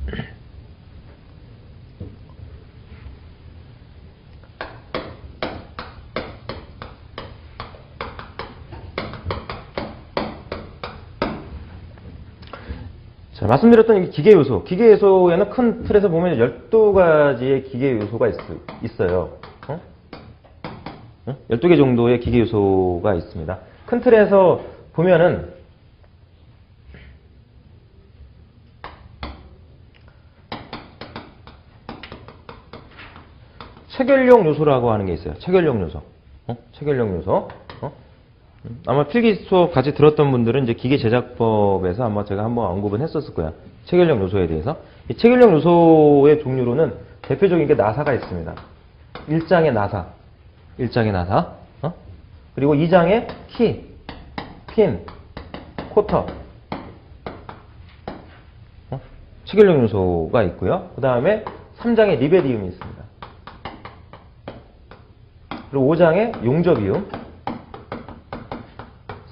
자, 말씀드렸던 이 기계 요소. 기계 요소에는 큰 틀에서 보면 12가지의 기계 요소가 있어요. 12개 정도의 기계 요소가 있습니다. 큰 틀에서 보면은 체결력 요소라고 하는 게 있어요. 체결력 요소. 체결력 요소. 아마 필기 수업 같이 들었던 분들은 이제 기계 제작법에서 아마 제가 한번 언급은 했었을 거야. 체결력 요소에 대해서. 이 체결력 요소의 종류로는 대표적인 게 나사가 있습니다. 1장의 나사. 1장의 나사. 그리고 2장의 키, 핀, 쿼터. 체결력 요소가 있고요. 그 다음에 3장의 리베디움이 있습니다. 그리고 5장의 용접이움.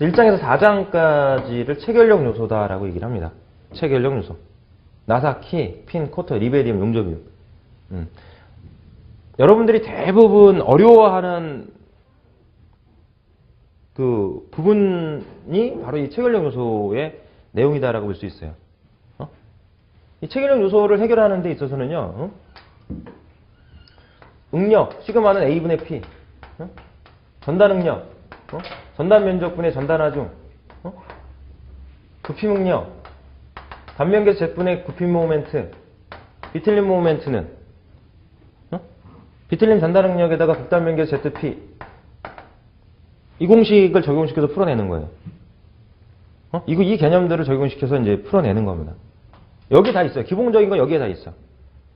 1장에서 4장까지를 체결력 요소다라고 얘기를 합니다. 체결력 요소. 나사, 키, 핀, 쿼터, 리베디움, 용접이움. 여러분들이 대부분 어려워하는 그 부분이 바로 이 체결력 요소의 내용이다라고 볼 수 있어요. 이 체결력 요소를 해결하는 데 있어서는요, 응력, 시그마는 A분의 P, 전단 응력, 전단 면적분의 전단 하중, 부피 응력, 단면계 Z분의 부피 모멘트, 비틀림 모멘트는 비틀림 전단 응력에다가 극단면계 ZP, 이 공식을 적용시켜서 풀어내는 거예요. 이 개념들을 적용시켜서 이제 풀어내는 겁니다. 여기 다 있어요. 기본적인 건 여기에 다 있어.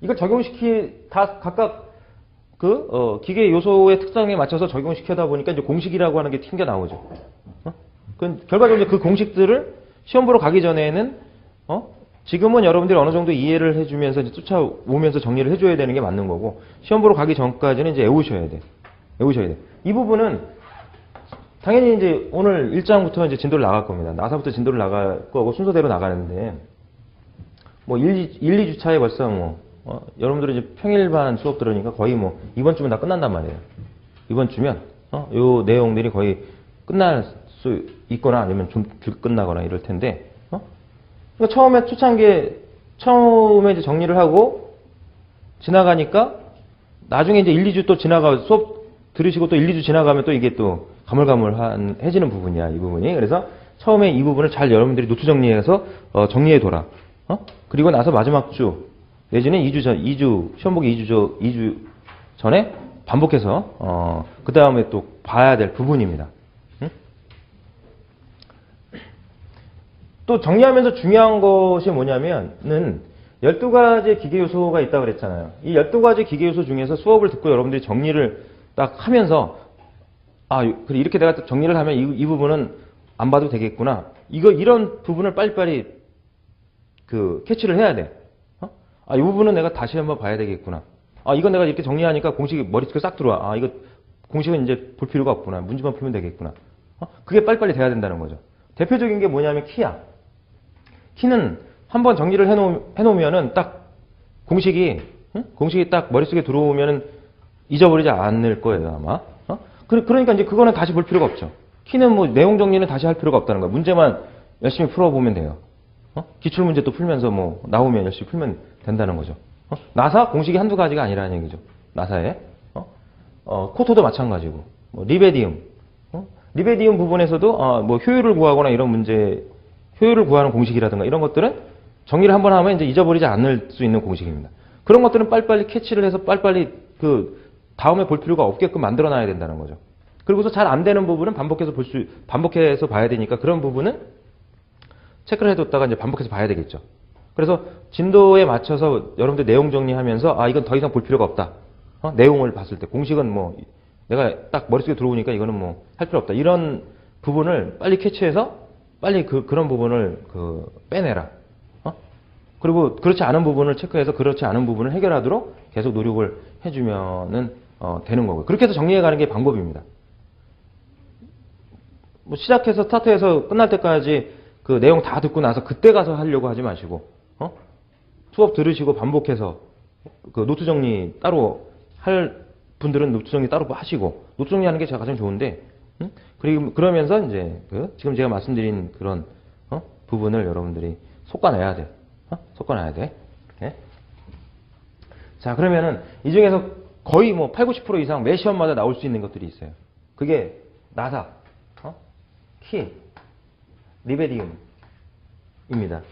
이걸 다 각각 기계 요소의 특성에 맞춰서 적용시켜다 보니까 이제 공식이라고 하는 게 튕겨 나오죠. 결과적으로 그 공식들을 시험 보러 가기 전에는, 지금은 여러분들이 어느 정도 이해를 해주면서 이제 쫓아오면서 정리를 해줘야 되는 게 맞는 거고, 시험 보러 가기 전까지는 이제 외우셔야 돼. 이 부분은, 당연히 이제 오늘 1장부터 이제 진도를 나갈 겁니다. 나사부터 진도를 나갈 거고, 순서대로 나가는데, 1, 2주차에 벌써 여러분들이 이제 평일반 수업 들으니까 거의 이번 주면 다 끝난단 말이에요. 이번 주면, 요 내용들이 거의 끝날 수 있거나 아니면 좀 덜 끝나거나 이럴 텐데, 그러니까 처음에 처음에 이제 정리를 하고 지나가니까 나중에 이제 1, 2주 또 수업 들으시고 또 1, 2주 지나가면 또 이게 또 가물가물해지는 부분이야, 이 부분이. 그래서 처음에 이 부분을 잘 여러분들이 노트 정리해서 정리해둬라. 그리고 나서 마지막 주, 내지는 2주, 시험 보기 2주 전에 반복해서, 그 다음에 또 봐야 될 부분입니다. 또 정리하면서 중요한 것이 뭐냐면은, 12가지 기계 요소가 있다고 그랬잖아요. 이 12가지 기계 요소 중에서 수업을 듣고 여러분들이 정리를 딱 하면서, 그래, 이렇게 내가 정리를 하면 이 부분은 안 봐도 되겠구나. 이런 부분을 빨리빨리 캐치를 해야 돼. 이 부분은 내가 다시 한번 봐야 되겠구나. 이건 내가 이렇게 정리하니까 공식이 머릿속에 싹 들어와. 이거 공식은 이제 볼 필요가 없구나. 문제만 풀면 되겠구나. 그게 빨리빨리 돼야 된다는 거죠. 대표적인 게 뭐냐면 키야. 키는 한번 정리를 해놓으면은 딱 공식이 딱 머릿속에 들어오면은 잊어버리지 않을 거예요, 아마. 그러니까 이제 그거는 다시 볼 필요가 없죠. 키는 내용 정리는 다시 할 필요가 없다는 거야. 문제만 열심히 풀어보면 돼요. 기출문제 또 풀면서 나오면 열심히 풀면 된다는 거죠. 나사 공식이 한두 가지가 아니라는 얘기죠. 나사에. 코토도 마찬가지고. 리베디움. 리베디움 부분에서도 효율을 구하거나 이런 문제, 효율을 구하는 공식이라든가 이런 것들은 정리를 한번 하면 이제 잊어버리지 않을 수 있는 공식입니다. 그런 것들은 빨리빨리 캐치를 해서 빨리빨리 다음에 볼 필요가 없게끔 만들어 놔야 된다는 거죠. 그리고서 잘 안 되는 부분은 반복해서 봐야 되니까 그런 부분은 체크를 해뒀다가 이제 반복해서 봐야 되겠죠. 그래서 진도에 맞춰서 여러분들 내용 정리하면서 이건 더 이상 볼 필요가 없다. 내용을 봤을 때 공식은 내가 딱 머릿속에 들어오니까 이거는 할 필요 없다. 이런 부분을 빨리 캐치해서 빨리 그런 부분을 빼내라. 그리고 그렇지 않은 부분을 체크해서 그렇지 않은 부분을 해결하도록 계속 노력을 해주면은 되는 거고요. 그렇게 해서 정리해가는 게 방법입니다. 시작해서 스타트해서 끝날 때까지 그 내용 다 듣고 나서 그때 가서 하려고 하지 마시고 수업 들으시고 반복해서 그 노트 정리 따로 할 분들은 노트 정리 따로 하시고 노트 정리하는 게 제가 가장 좋은데 그리고 그러면서 이제 지금 제가 말씀드린 그런 부분을 여러분들이 솎아내야 돼. 솎아내야 돼. 이렇게. 자, 그러면은 이 중에서 거의 뭐 8, 90% 이상 매 시험마다 나올 수 있는 것들이 있어요. 그게 나사, 키, 리베디움입니다.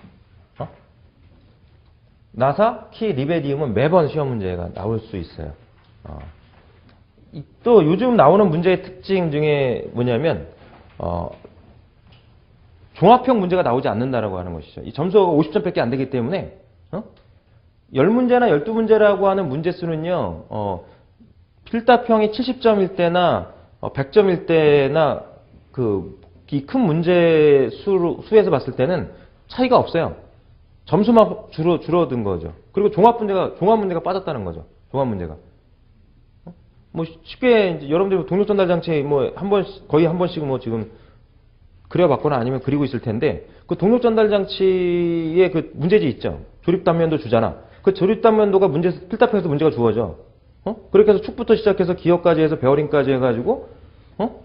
나사, 키, 리베디움은 매번 시험 문제가 나올 수 있어요. 또 요즘 나오는 문제의 특징 중에 뭐냐면 종합형 문제가 나오지 않는다라고 하는 것이죠. 이 점수가 50점밖에 안 되기 때문에 10문제나 12문제라고 하는 문제 수는요. 필답형이 70점일 때나 100점일 때나 이 큰 문제 수에서 봤을 때는 차이가 없어요. 점수만 줄어든 거죠. 그리고 종합 문제가 빠졌다는 거죠. 종합 문제가. 뭐 쉽게 이제 여러분들 동력 전달 장치 뭐 거의 한 번씩 뭐 지금 그려봤거나 아니면 그리고 있을 텐데 그 동력 전달 장치의 그 문제지 있죠. 조립 단면도 주잖아. 그 조립 단면도가 필답형에서 문제가 주어져. 그렇게 해서 축부터 시작해서 기역까지 해서 베어링까지 해가지고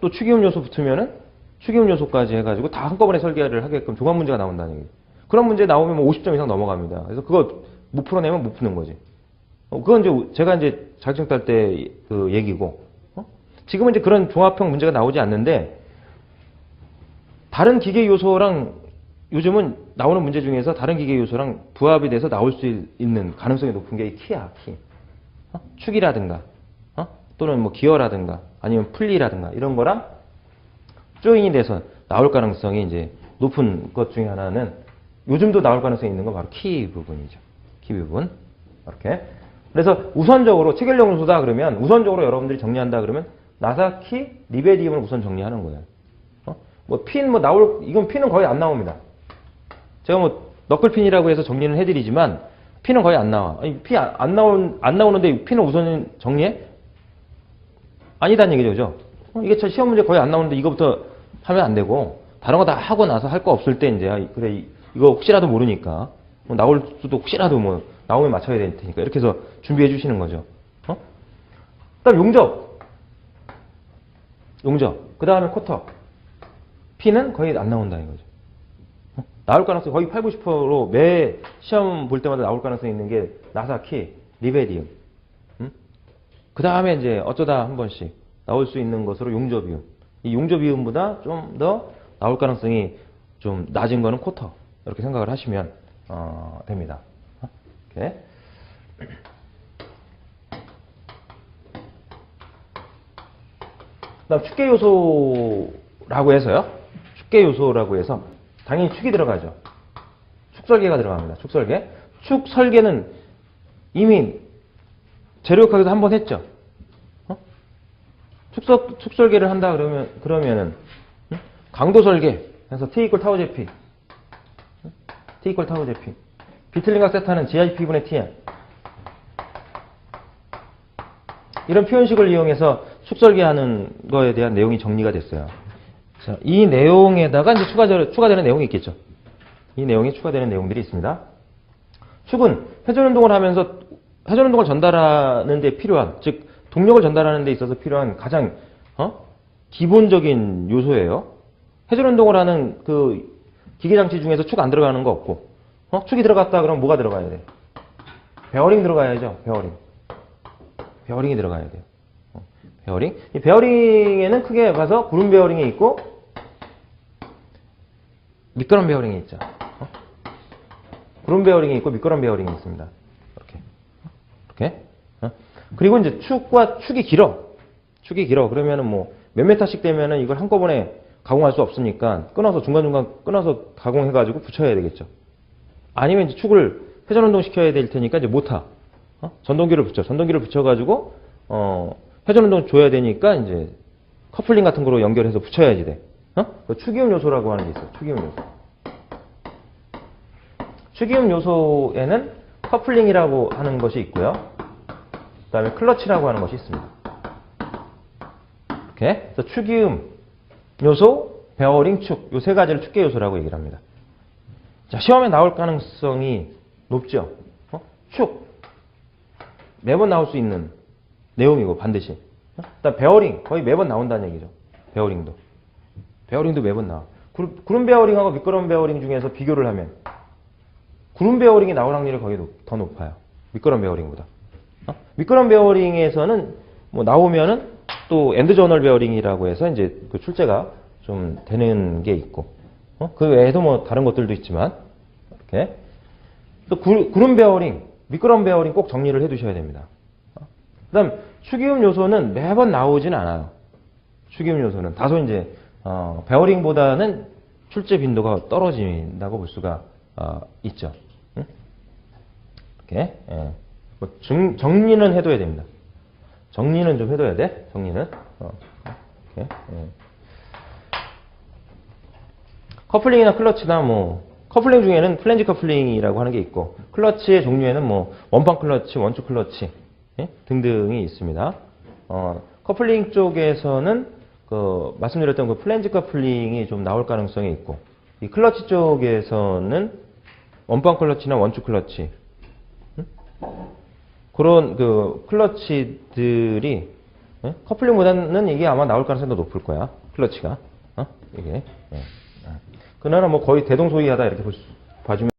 또 축이음 요소 붙으면은 축이음 요소까지 해가지고 다 한꺼번에 설계를 하게끔 종합 문제가 나온다는 얘기. 그런 문제 나오면 뭐 50점 이상 넘어갑니다. 그래서 그거 못 풀어내면 못 푸는 거지. 그건 이제 제가 이제 자격증 딸 때 그 얘기고. 지금은 이제 그런 종합형 문제가 나오지 않는데 다른 기계 요소랑 요즘은 나오는 문제 중에서 다른 기계 요소랑 부합이 돼서 나올 수 있는 가능성이 높은 게 이 키야, 키. 축이라든가, 또는 뭐 기어라든가, 아니면 풀리라든가 이런 거랑 조인이 돼서 나올 가능성이 이제 높은 것 중에 하나는 요즘도 나올 가능성이 있는 건 바로 키 부분이죠. 키 부분. 이렇게. 그래서 우선적으로 체결력 요소다 그러면 우선적으로 여러분들이 정리한다 그러면 나사, 키, 리베디움을 우선 정리하는 거예요. 뭐 핀 이건 핀은 거의 안 나옵니다. 제가 뭐 너클핀이라고 해서 정리는 해드리지만 핀은 거의 안 나와. 아니, 안 나오는데 핀을 우선 정리해? 아니다는 얘기죠, 그죠? 이게 시험 문제 거의 안 나오는데 이거부터 하면 안 되고 다른 거 다 하고 나서 할 거 없을 때 이제 그래 이거 혹시라도 모르니까 뭐 나올 수도 혹시라도 뭐 나오면 맞춰야 될 테니까 이렇게 해서 준비해 주시는 거죠. 그다음 용접. 그 다음에 쿼터. P는 거의 안 나온다 이거죠. 나올 가능성이 거의 8, 90%매 시험 볼 때마다 나올 가능성이 있는 게 나사, 키, 리베디움. 그 다음에 이제 어쩌다 한 번씩 나올 수 있는 것으로 용접이움. 이 용접이움보다 좀 더 나올 가능성이 좀 낮은 거는 쿼터. 이렇게 생각을 하시면 됩니다. 이렇게. 그다음 축계 요소라고 해서요. 축계 요소라고 해서 당연히 축이 들어가죠. 축 설계가 들어갑니다. 축 설계. 축 설계는 이미 재료학에서 한번 했죠. 축 설계를 한다 그러면은 강도 설계. 그래서 T 이퀄 타우 제피. T 이퀄 타우 제피. 비틀링각 세타는 GIP분의 Tm. 이런 표현식을 이용해서 축 설계하는 거에 대한 내용이 정리가 됐어요. 자, 이 내용에다가 이제 추가되는 내용이 있겠죠. 이 내용이 추가되는 내용들이 있습니다. 축은 회전운동을 하면서 회전운동을 전달하는 데 필요한, 즉 동력을 전달하는 데 있어서 필요한 가장 기본적인 요소예요. 회전운동을 하는 그 기계장치 중에서 축 안 들어가는 거 없고 축이 들어갔다 그러면 뭐가 들어가야 돼? 베어링 들어가야죠. 베어링이 들어가야 돼요. 베어링. 이 베어링에는 크게 봐서 구름 베어링이 있고 미끄럼 베어링이 있죠. 구름 베어링이 있고 미끄럼 베어링이 있습니다. 이렇게. 그리고 이제 축이 길어. 그러면은 뭐 몇 메타씩 되면은 이걸 한꺼번에 가공할 수 없으니까 중간중간 끊어서 가공해가지고 붙여야 되겠죠. 아니면 이제 축을 회전운동 시켜야 될 테니까 이제 모터. 전동기를 붙여가지고 회전운동 줘야 되니까 이제 커플링 같은 거로 연결해서 붙여야지 돼. 축이음 요소라고 하는 게 있어요. 축이음 요소. 축이음 요소에는 커플링이라고 하는 것이 있고요. 그 다음에 클러치라고 하는 것이 있습니다. 이렇게. 그래서 축이음 요소, 베어링, 축. 요 세 가지를 축계 요소라고 얘기를 합니다. 자, 시험에 나올 가능성이 높죠. 축 매번 나올 수 있는 내용이고 반드시. 그다음 베어링 거의 매번 나온다는 얘기죠. 베어링도 매번 나와. 구름 베어링하고 미끄럼 베어링 중에서 비교를 하면 구름 베어링이 나올 확률이 거의 더 높아요. 미끄럼 베어링보다. 미끄럼 베어링에서는 뭐 나오면은 또 엔드 저널 베어링이라고 해서 이제 그 출제가 좀 되는 게 있고, 그 외에도 뭐 다른 것들도 있지만 이렇게 또 구름 베어링, 미끄럼 베어링 꼭 정리를 해두셔야 됩니다. 그다음 축이음 요소는 매번 나오진 않아요. 축이음 요소는 다소 이제 베어링보다는 출제 빈도가 떨어진다고 볼 수가 있죠. 응? 이렇게 뭐 정리는 해둬야 됩니다. 정리는 좀 해둬야 돼. 정리는 이렇게, 커플링이나 클러치나 뭐 커플링 중에는 플랜지 커플링이라고 하는 게 있고 클러치의 종류에는 뭐 원판 클러치, 원축 클러치 등등이 있습니다. 커플링 쪽에서는 그 말씀드렸던 그 플랜지 커플링이 좀 나올 가능성이 있고 이 클러치 쪽에서는 원판 클러치나 원축 클러치 그런 그 클러치들이 커플링보다는 이게 아마 나올 가능성이 더 높을 거야. 클러치가 이게 그나마 뭐 거의 대동소이하다 이렇게 봐주면.